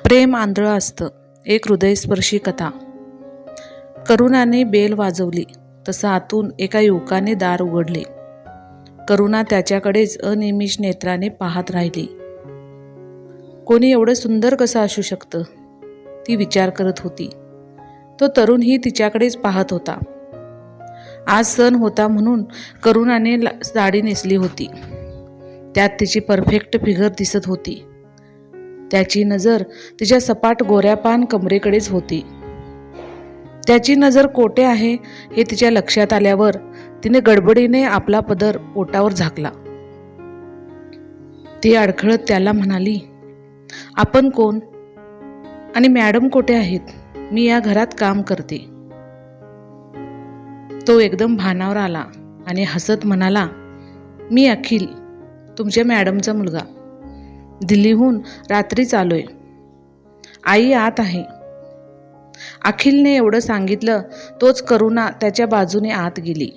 प्रेम आंधळं असतं. एक हृदयस्पर्शी कथा. करुणाने बेल वाजवली तसं आतून एका युवकाने दार उघडले. करुणा त्याच्याकडेच अनिमिष नेत्राने पाहत राहिली. कोणी एवढं सुंदर कसं असू शकतं, ती विचार करत होती. तो तरुणही तिच्याकडेच पाहत होता. आज सण होता म्हणून करुणाने साडी नेसली होती. त्यात तिची परफेक्ट फिगर दिसत होती. त्याची नजर तिच्या सपाट गोऱ्यापान कमरेकडेच होती. त्याची नजर कोठे आहे हे तिच्या लक्षात आल्यावर तिने गडबडीने आपला पदर पोटावर झाकला. ती अडखळत त्याला म्हणाली, आपण कोण आणि मॅडम कोठे आहेत? मी या घरात काम करते. तो एकदम भानावर आला आणि हसत म्हणाला, मी अखिल, तुमच्या मॅडमचा मुलगा. दिल्लीहून रात्रीच आलोय. आई आत आहे. अखिलने एवढं सांगितलं तोच करुणा त्याच्या बाजूने आत गेली.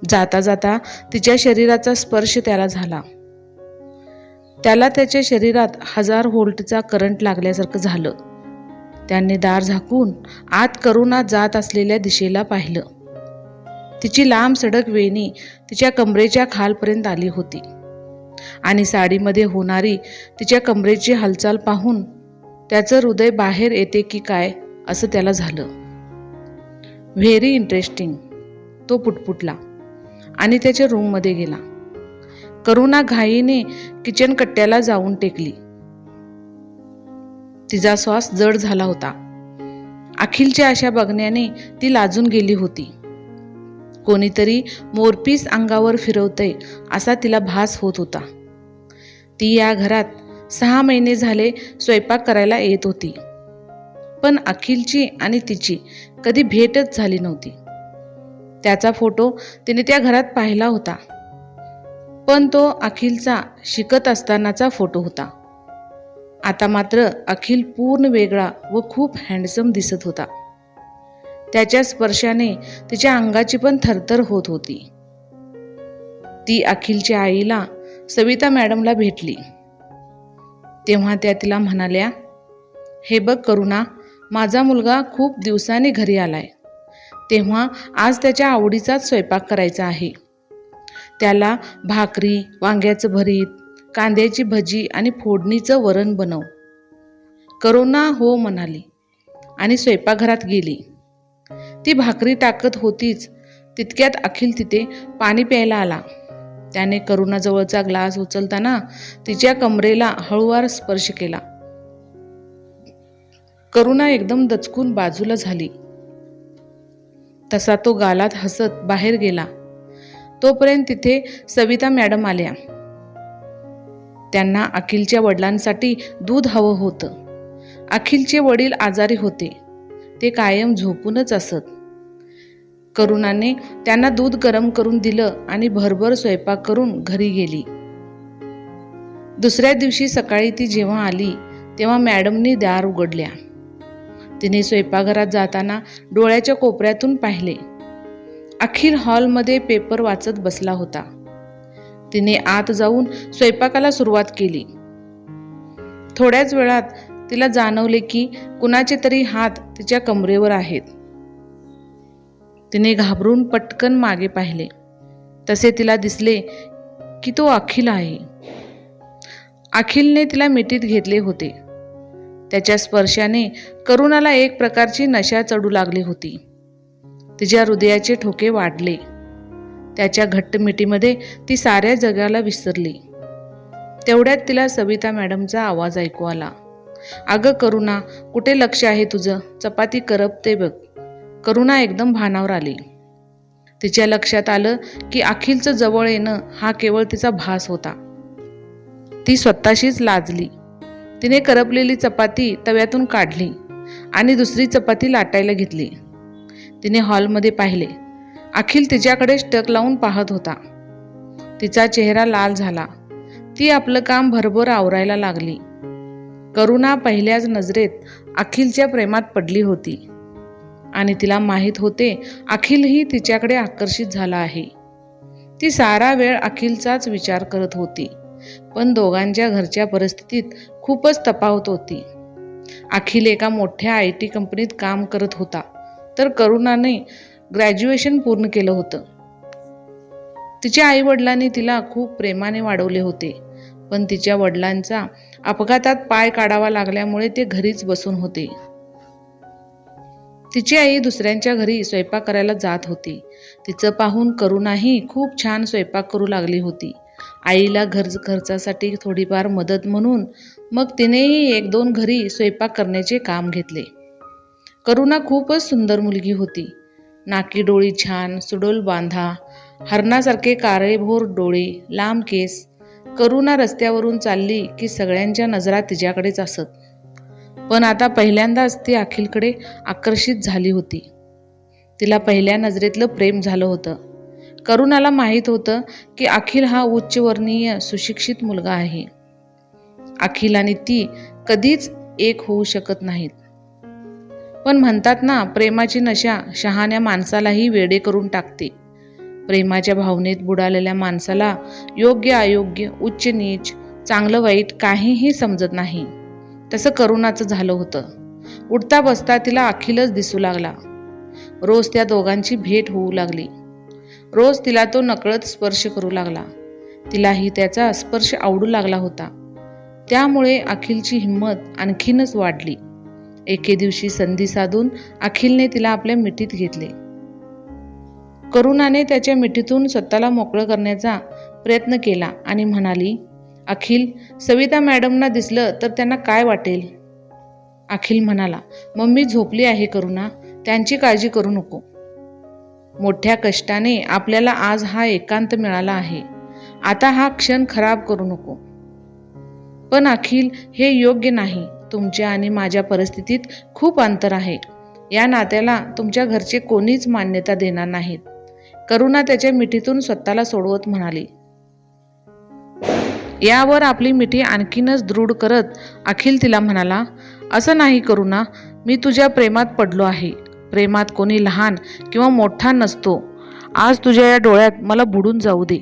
जाता जाता तिच्या शरीराचा स्पर्श त्याला झाला. त्याला त्याच्या शरीरात 1000 व्होल्टचा करंट लागल्यासारखं झालं. त्याने दार झाकून आत करुणा जात असलेल्या दिशेला पाहिलं. तिची लांब सडक वेणी तिच्या कमरेच्या खालपर्यंत आली होती आणि साडीमध्ये होणारी तिच्या कमरेची हालचाल पाहून त्याचं हृदय बाहेर येते की काय असं त्याला झालं. व्हेरी इंटरेस्टिंग, तो पुटपुटला आणि त्याच्या रूममध्ये गेला. करुणा घाईने किचन कट्ट्याला जाऊन टेकली. तिचा श्वास जड झाला होता. अखिलच्या अशा बघण्याने ती लाजून गेली होती. कोणीतरी मोरपीस अंगावर फिरवतंय असा तिला भास होत होता. ती या घरात 6 महिने झाले स्वयंपाक करायला येत होती, पण अखिलची आणि तिची कधी भेटच झाली नव्हती. त्याचा फोटो तिने त्या घरात पाहिला होता, पण तो अखिलचा शिकत असतानाचा फोटो होता. आता मात्र अखिल पूर्ण वेगळा व खूप हँडसम दिसत होता. त्याच्या स्पर्शाने तिच्या अंगाची पण थरथर होत होती. ती अखिलच्या आईला सविता मॅडमला भेटली तेव्हा त्या तिला म्हणाल्या, हे बघ करुणा, माझा मुलगा खूप दिवसांनी घरी आलाय, तेव्हा आज त्याच्या आवडीचाच स्वयंपाक करायचा आहे. त्याला भाकरी, वांग्याचं भरीत, कांद्याची भजी आणि फोडणीचं वरण बनव. करुणा हो म्हणाली आणि स्वयंपाकघरात गेली. ती भाकरी टाकत होतीच तितक्यात अखिल तिथे पाणी प्यायला आला. त्याने करुणाजवळचा ग्लास उचलताना तिच्या कमरेला हळूवार स्पर्श केला. करुणा एकदम दचकून बाजूला झाली. तसा तो गालात हसत बाहेर गेला. तोपर्यंत तिथे सविता मॅडम आल्या. त्यांना अखिलच्या वडिलांसाठी दूध हवं होतं. अखिलचे वडील आजारी होते, ते कायम झोपूनच असत. करुणाने त्यांना दूध गरम करून दिलं आणि भरभर स्वयंपाक करून घरी गेली. दुसऱ्या दिवशी सकाळी ती जेव्हा आली तेव्हा मॅडमनी दार उघडल्या. तिने स्वयंपाकघरात जाताना डोळ्याच्या कोपऱ्यातून पाहिले. अखिल हॉलमध्ये पेपर वाचत बसला होता. तिने आत जाऊन स्वयंपाकाला सुरुवात केली. थोड्याच वेळात तिला जाणवले की कुणाचे तरी हात तिच्या कमरेवर आहेत. तिने घाबरून पटकन मागे पाहिले. तसे तिला दिसले की तो अखिल आहे. अखिलने तिला मिठीत घेतले होते. त्याच्या स्पर्शाने करुणाला एक प्रकारची नशा चढू लागली होती. तिच्या हृदयाचे ठोके वाढले. त्याच्या घट्ट मिठीमध्ये ती साऱ्या जगाला विसरली. तेवढ्यात तिला सविता मॅडमचा आवाज ऐकू आला. अगं करुणा, कुठे लक्ष आहे तुझं? चपाती करपते बघ. करुणा एकदम भानावर आली. तिच्या लक्षात आलं की अखिलचं जवळ येणं हा केवळ तिचा भास होता. ती स्वतःशीच लाजली. तिने करपलेली चपाती तव्यातून काढली आणि दुसरी चपाती लाटायला घेतली. तिने हॉलमध्ये पाहिले. अखिल तिच्याकडे टक लावून पाहत होता. तिचा चेहरा लाल झाला. ती आपलं काम भरभर आवरायला लागली. करुणा पहिल्याच नजरेत अखिलच्या प्रेमात पडली होती आणि तिला माहीत होते अखिलही तिच्याकडे आकर्षित झाला आहे. ती सारा वेळ अखिलचाच विचार करत होती, पण दोघांच्या घरच्या परिस्थितीत खूपच तफावत होती. अखिल एका मोठ्या IT कंपनीत काम करत होता, तर करुणाने ग्रॅज्युएशन पूर्ण केलं होतं. तिच्या आईवडिलांनी तिला खूप प्रेमाने वाढवले होते, पण तिच्या वडिलांचा अपघातात पाय काढावा लागल्यामुळे ते घरीच बसून होते. तिची आई दुसऱ्यांच्या घरी स्वयंपाक करायला जात होती. तिचं पाहून करुणाही खूप छान स्वयंपाक करू लागली होती. आईला खर्चासाठी थोडीफार मदत म्हणून मग तिनेही 1-2 घरी स्वयंपाक करण्याचे काम घेतले. करुणा खूपच सुंदर मुलगी होती. नाकी डोळी छान, सुडोल बांधा, हरणासारखे काळेभोर डोळे, लांब केस. करुणा रस्त्यावरून चालली की सगळ्यांच्या नजरा तिच्याकडेच असत. पण आता पहिल्यांदाच ती अखिलकडे आकर्षित झाली होती. तिला पहिल्या नजरेतलं प्रेम झालं होतं. करुणाला माहीत होतं की अखिल हा उच्चवर्णीय सुशिक्षित मुलगा आहे. अखिल आणि ती कधीच एक होऊ शकत नाहीत. पण म्हणतात ना, प्रेमाची नशा शहाण्या माणसालाही वेडे करून टाकते. प्रेमाच्या भावनेत बुडालेल्या माणसाला योग्य अयोग्य, उच्च नीच, चांगलं वाईट काहीही समजत नाही. तसं करुणाचं झालं होतं. उठता बसता तिला अखिलच दिसू लागला. रोज त्या दोघांची भेट होऊ लागली. रोज तिला तो नकळत स्पर्श करू लागला. तिलाही त्याचा स्पर्श आवडू लागला होता. त्यामुळे अखिलची हिंमत आणखीनच वाढली. एके दिवशी संधी साधून अखिलने तिला आपल्या मिठीत घेतले. करुणाने त्याच्या मिठीतून स्वतःला मोकळं करण्याचा प्रयत्न केला आणि म्हणाली, अखिल, सविता मॅडमना दिसलं तर त्यांना काय वाटेल? अखिल म्हणाला, मम्मी झोपली आहे करुणा, त्यांची काळजी करू नको. मोठ्या कष्टाने आपल्याला आज हा एकांत मिळाला आहे. आता हा क्षण खराब करू नको. पण अखिल, हे योग्य नाही. तुमच्या आणि माझ्या परिस्थितीत खूप अंतर आहे. या नात्याला तुमच्या घरचे कोणीच मान्यता देणार नाहीत. करुणा त्याच्या मिठीतून स्वतःला सोडवत म्हणाली. यावर आपली मिठी आणखीनच दृढ करत अखिल तिला म्हणाला, असं नाही करुणा, मी तुझ्या प्रेमात पडलो आहे. प्रेमात कोणी लहान किंवा मोठा नसतो. आज तुझ्या या डोळ्यात मला बुडून जाऊ दे.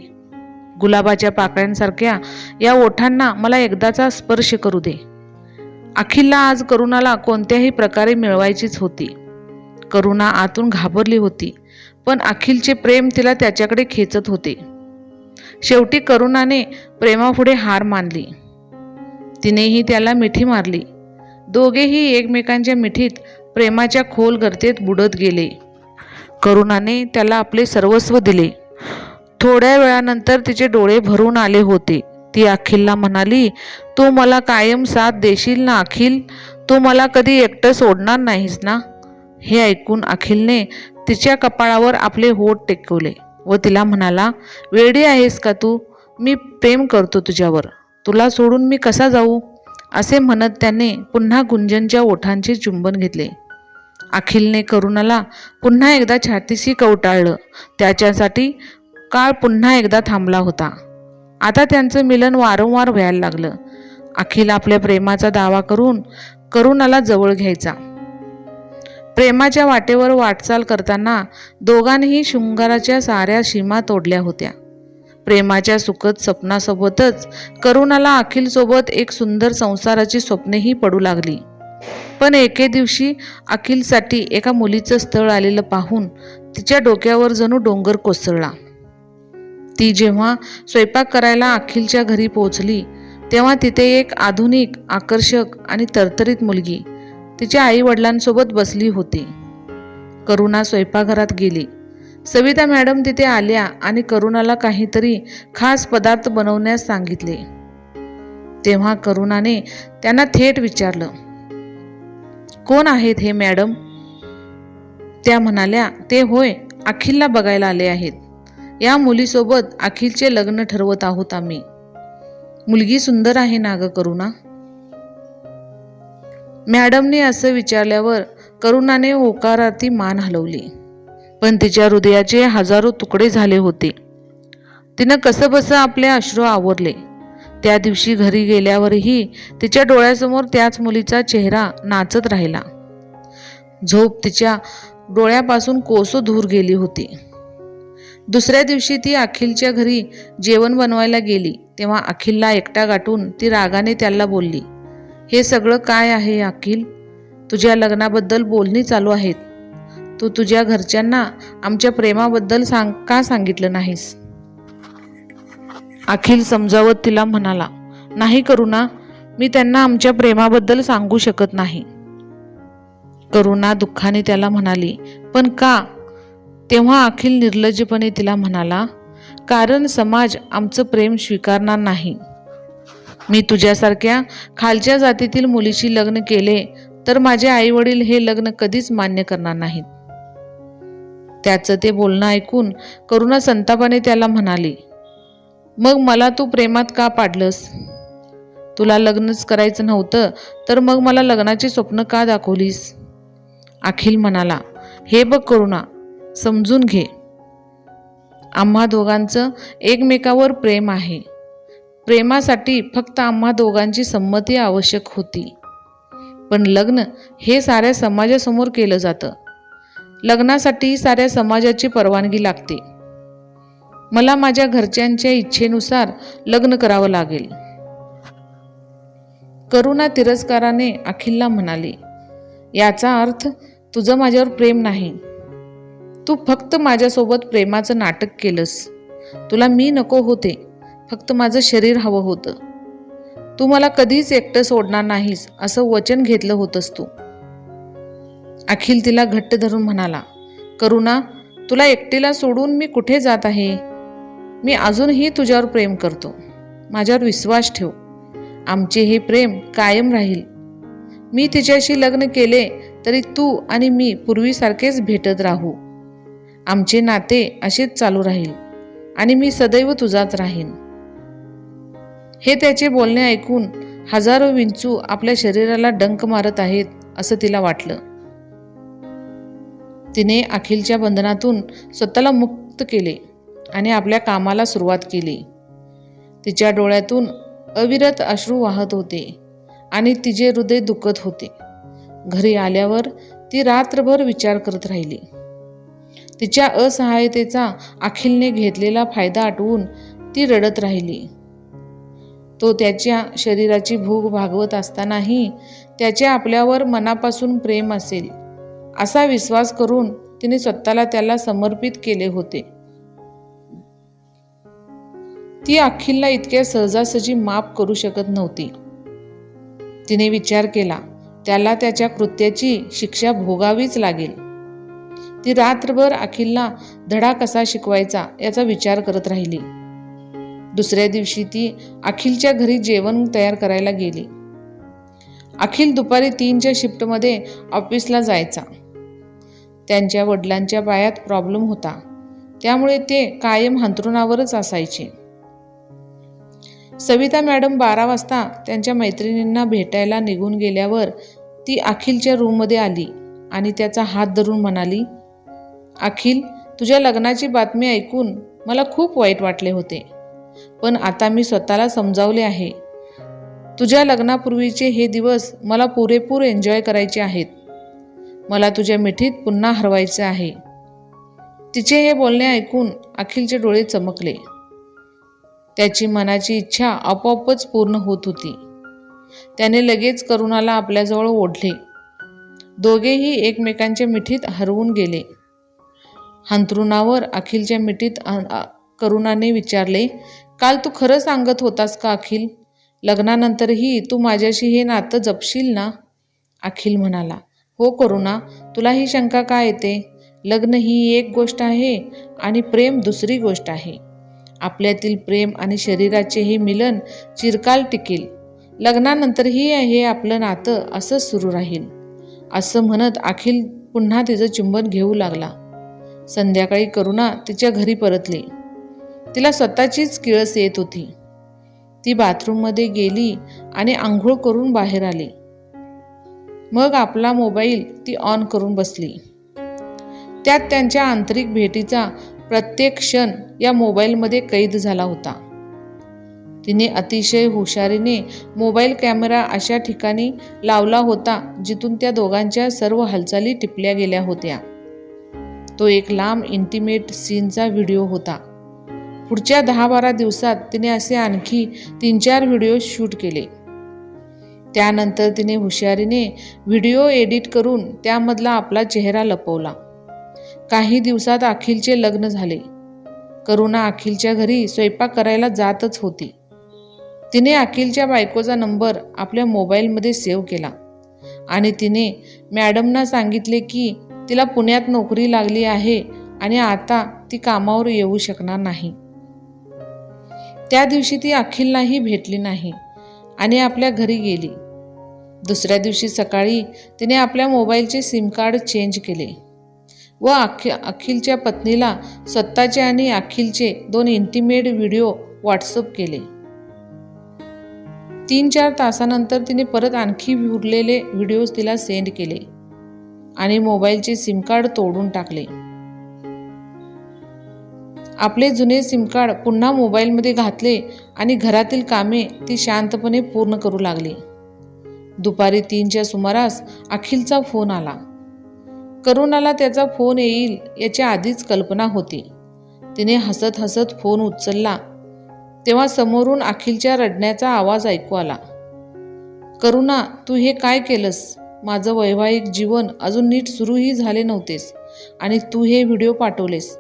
गुलाबाच्या पाकळ्यांसारख्या या ओठांना मला एकदाचा स्पर्श करू दे. अखिलला आज करुणाला कोणत्याही प्रकारे मिळवायचीच होती. करुणा आतून घाबरली होती, पण अखिलचे प्रेम तिला त्याच्याकडे खेचत होते. शेवटी करुणाने प्रेमापुढे हार मानली. तिनेही त्याला मिठी मारली. दोघेही एकमेकांच्या मिठीत प्रेमाच्या खोल गर्तेत बुडत गेले. करुणाने त्याला आपले सर्वस्व दिले. थोड्या वेळानंतर तिचे डोळे भरून आले होते. ती अखिलला म्हणाली, तू मला कायम साथ देशील ना अखिल? तू मला कधी एकटं सोडणार नाहीस ना? हे ऐकून अखिलने तिच्या कपाळावर आपले होठ टेकवले व तिला म्हणाला, वेडी आहेस का तू? मी प्रेम करतो तुझ्यावर. तुला सोडून मी कसा जाऊ? असे म्हणत त्याने पुन्हा गुंजनच्या ओठांचे चुंबन घेतले. अखिलने करुणाला पुन्हा एकदा छातीशी कवटाळलं. त्याच्यासाठी काळ पुन्हा एकदा थांबला होता. आता त्यांचं मिलन वारंवार व्हायला लागलं. अखिल आपल्या प्रेमाचा दावा करून करुणाला जवळ घ्यायचा. प्रेमाच्या वाटेवर वाटचाल करताना दोघांनीही शृंगाराच्या साऱ्या सीमा तोडल्या होत्या. प्रेमाच्या सुखद स्वप्नासोबतच करुणाला अखिलसोबत एक सुंदर संसाराची स्वप्नेही पडू लागली. पण एके दिवशी अखिलसाठी एका मुलीचं स्थळ आलेलं पाहून तिच्या डोक्यावर जणू डोंगर कोसळला. ती जेव्हा स्वयंपाक करायला अखिलच्या घरी पोहोचली तेव्हा तिथे एक आधुनिक, आकर्षक आणि तरतरीत मुलगी तिच्या आई वडिलांसोबत बसली होती. करुणा स्वयंपाकघरात गेली. सविता मॅडम तिथे आल्या आणि करुणाला काहीतरी खास पदार्थ बनवण्यास सांगितले. तेव्हा करुणाने त्यांना थेट विचारलं, कोण आहेत हे मॅडम? त्या म्हणाल्या, ते होय, अखिलला बघायला आले आहेत. या मुलीसोबत अखिलचे लग्न ठरवत आहोत आम्ही. मुलगी सुंदर आहे ना ग करुणा? मॅडमने असं विचारल्यावर करुणाने होकारार्थी मान हलवली. पण तिच्या हृदयाचे हजारो तुकडे झाले होते. तिनं कसंबसं आपले अश्रू आवरले. त्या दिवशी घरी गेल्यावरही तिच्या डोळ्यासमोर त्याच मुलीचा चेहरा नाचत राहिला. झोप तिच्या डोळ्यापासून कोसो दूर गेली होती. दुसऱ्या दिवशी ती अखिलच्या घरी जेवण बनवायला गेली तेव्हा अखिलला एकटा गाठून ती रागाने त्याला बोलली, हे सगळं काय आहे अखिल? तुझ्या लग्नाबद्दल बोलणी चालू आहेत. तू तुझ्या घरच्यांना आमच्या प्रेमाबद्दल का सांगितलं नाहीस? अखिल समजावत तिला म्हणाला, नाही करुणा, मी त्यांना आमच्या प्रेमाबद्दल सांगू शकत नाही. करुणा दुःखाने त्याला म्हणाली, पण का? तेव्हा अखिल निर्लज्जपणे तिला म्हणाला, कारण समाज आमचं प्रेम स्वीकारणार नाही. मी तुझ्यासारख्या खालच्या जातीतील मुलीशी लग्न केले तर माझे आई वडील हे लग्न कधीच मान्य करणार नाहीत. त्याचं ते बोलणं ऐकून करुणा संतापाने त्याला म्हणाली, मग मला तू प्रेमात का पाडलंस? तुला लग्नच करायचं नव्हतं तर मग मला लग्नाची स्वप्न का दाखवलीस? अखिल म्हणाला, हे बघ करुणा, समजून घे. आम्हा दोघांचं एकमेकावर प्रेम आहे. प्रेमासाठी फक्त आम्हा दोघांची संमती आवश्यक होती. पण लग्न हे साऱ्या समाजासमोर केलं जातं. लग्नासाठी साऱ्या समाजाची परवानगी लागते. मला माझ्या घरच्यांच्या इच्छेनुसार लग्न करावं लागेल. करुणा तिरस्काराने अखिलला म्हणाली, याचा अर्थ तुझं माझ्यावर प्रेम नाही. तू फक्त माझ्यासोबत प्रेमाचं नाटक केलंस. तुला मी नको होते, फक्त माझं शरीर हवं होतं. तू मला कधीच एकटं सोडणार नाहीस असं वचन घेतलं होतंस तू. अखिल तिला घट्ट धरून म्हणाला, करुणा, तुला एकटीला सोडून मी कुठे जात आहे? मी अजूनही तुझ्यावर प्रेम करतो. माझ्यावर विश्वास ठेव. आमचे हे प्रेम कायम राहील. मी तिच्याशी लग्न केले तरी तू आणि मी पूर्वीसारखेच भेटत राहू. आमचे नाते असेच चालू राहील आणि मी सदैव तुझाच राहीन. हे त्याचे बोलणे ऐकून हजारो विंचू आपल्या शरीराला डंक मारत आहेत असं तिला वाटलं. तिने अखिलच्या बंधनातून स्वतःला मुक्त केले आणि आपल्या कामाला सुरुवात केली. तिच्या डोळ्यातून अविरत अश्रू वाहत होते आणि तिचे हृदय दुखत होते. घरी आल्यावर ती रात्रभर विचार करत राहिली. तिच्या असहायतेचा अखिलने घेतलेला फायदा आठवून ती रडत राहिली. तो त्याच्या शरीराची भूक भागवत असतानाही त्याचे आपल्यावर मनापासून प्रेम असेल असा विश्वास करून तिने स्वतःला त्याला समर्पित केले होते. ती अखिलला इतक्या सहजासहजी माफ करू शकत नव्हती. तिने विचार केला, त्याला त्याच्या कृत्याची शिक्षा भोगावीच लागेल. ती रात्रभर अखिलला धडा कसा शिकवायचा याचा विचार करत राहिली. दुसऱ्या दिवशी ती अखिलच्या घरी जेवण तयार करायला गेली. अखिल दुपारी 3च्या शिफ्टमध्ये ऑफिसला जायचा. त्यांच्या वडिलांच्या पायात प्रॉब्लेम होता, त्यामुळे ते कायम अंथरुणावरच असायचे. सविता मॅडम 12 वाजता त्यांच्या मैत्रिणींना भेटायला निघून गेल्यावर ती अखिलच्या रूममध्ये आली आणि त्याचा हात धरून म्हणाली, अखिल, तुझ्या लग्नाची बातमी ऐकून मला खूप वाईट वाटले होते, पण आता मी स्वतःला समजावले आहे. तुझ्या लग्नापूर्वीचे हे दिवस मला पुरेपूर एन्जॉय करायचे आहेत. मला तुझ्या मिठीत पुन्हा हरवायचे आहे. तिचे हे बोलणे ऐकून अखिलचे डोळे चमकले. त्याची मनाची इच्छा आपोआपच पूर्ण होत होती. त्याने लगेच करुणाला आपल्याजवळ ओढले. दोघेही एकमेकांच्या मिठीत हरवून गेले. अंथरुणावर अखिलच्या मिठीत करुणाने विचारले, काल तू खरं सांगत होतास का अखिल? लग्नानंतरही तू माझ्याशी हे नातं जपशील ना? अखिल म्हणाला, हो करुणा, तुला ही शंका का येते? लग्न ही एक गोष्ट आहे आणि प्रेम दुसरी गोष्ट आहे. आपल्यातील प्रेम आणि शरीराचे हे मिलन चिरकाल टिकेल. लग्नानंतरही हे आपलं नातं असंच सुरू राहील. असं म्हणत अखिल पुन्हा तिचं चुंबन घेऊ लागला. संध्याकाळी करुणा तिच्या घरी परतली. तिला स्वतःचीच किळस येत होती. ती बाथरूममध्ये गेली आणि आंघोळ करून बाहेर आली. मग आपला मोबाईल ती ऑन करून बसली. त्यात त्यांच्या आंतरिक भेटीचा प्रत्येक क्षण या मोबाईलमध्ये कैद झाला होता. तिने अतिशय हुशारीने मोबाईल कॅमेरा अशा ठिकाणी लावला होता जिथून त्या दोघांच्या सर्व हालचाली टिपल्या गेल्या होत्या. तो एक लांब इंटिमेट सीनचा व्हिडिओ होता. पुढच्या 10-12 दिवसात तिने असे आणखी 3-4 व्हिडिओ शूट केले. त्यानंतर तिने हुशारीने व्हिडिओ एडिट करून त्यामधला आपला चेहरा लपवला. काही दिवसात अखिलचे लग्न झाले. करुणा अखिलच्या घरी स्वयंपाक करायला जातच होती. तिने अखिलच्या बायकोचा नंबर आपल्या मोबाईलमध्ये सेव्ह केला आणि तिने मॅडमना सांगितले की तिला पुण्यात नोकरी लागली आहे आणि आता ती कामावर येऊ शकणार नाही. त्या दिवशी ती अखिललाही भेटली नाही आणि आपल्या घरी गेली. दुसऱ्या दिवशी सकाळी तिने आपल्या मोबाईलचे सिम कार्ड चेंज केले व अखिलच्या पत्नीला स्वतःचे आणि अखिलचे 2 इंटिमेट व्हिडिओ व्हॉट्सअप केले. 3-4 तासानंतर तिने परत आणखी उरलेले व्हिडिओज तिला सेंड केले आणि मोबाईलचे सिम कार्ड तोडून टाकले. आपले जुने सिम कार्ड पुन्हा मोबाईलमध्ये घातले आणि घरातील कामे ती शांतपणे पूर्ण करू लागली. दुपारी 3च्या सुमारास अखिलचा फोन आला. करुणाला त्याचा फोन येईल याची आधीच कल्पना होती. तिने हसत हसत फोन उचलला तेव्हा समोरून अखिलच्या रडण्याचा आवाज ऐकू आला. करुणा, तू हे काय केलंस? माझं वैवाहिक जीवन अजून नीट सुरूही झाले नव्हतेस आणि तू हे व्हिडिओ पाठवलेस.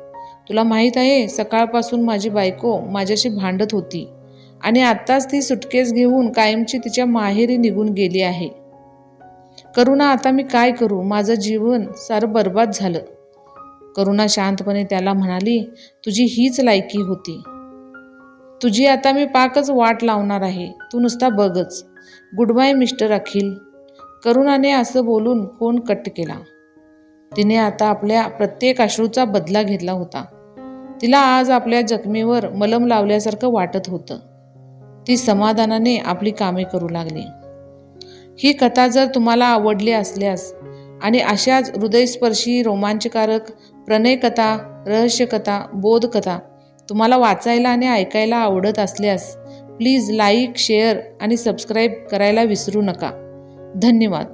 तुला माहीत आहे, सकाळपासून माझी बायको माझ्याशी भांडत होती आणि आत्ताच ती सुटकेस घेऊन कायमची तिच्या माहेरी निघून गेली आहे. करुणा, आता मी काय करू? माझं जीवन सारं बर्बाद झालं. करुणा शांतपणे त्याला म्हणाली, तुझी हीच लायकी होती. तुझी आता मी पाकच वाट लावणार आहे. तू नुसता बघच. गुड बाय मिस्टर अखिल. करुणाने असं बोलून फोन कट केला. तिने आता आपल्या प्रत्येक अश्रूचा बदला घेतला होता. तिला आज आपल्या जखमेवर मलम लावल्यासारखं वाटत होतं. ती समाधानाने आपली कामे करू लागली. ही कथा जर तुम्हाला आवडली असल्यास आणि अशाच हृदयस्पर्शी, रोमांचकारक प्रणयकथा, रहस्यकथा, बोधकथा तुम्हाला वाचायला आणि ऐकायला आवडत असल्यास प्लीज लाईक, शेअर आणि सबस्क्राईब करायला विसरू नका. धन्यवाद.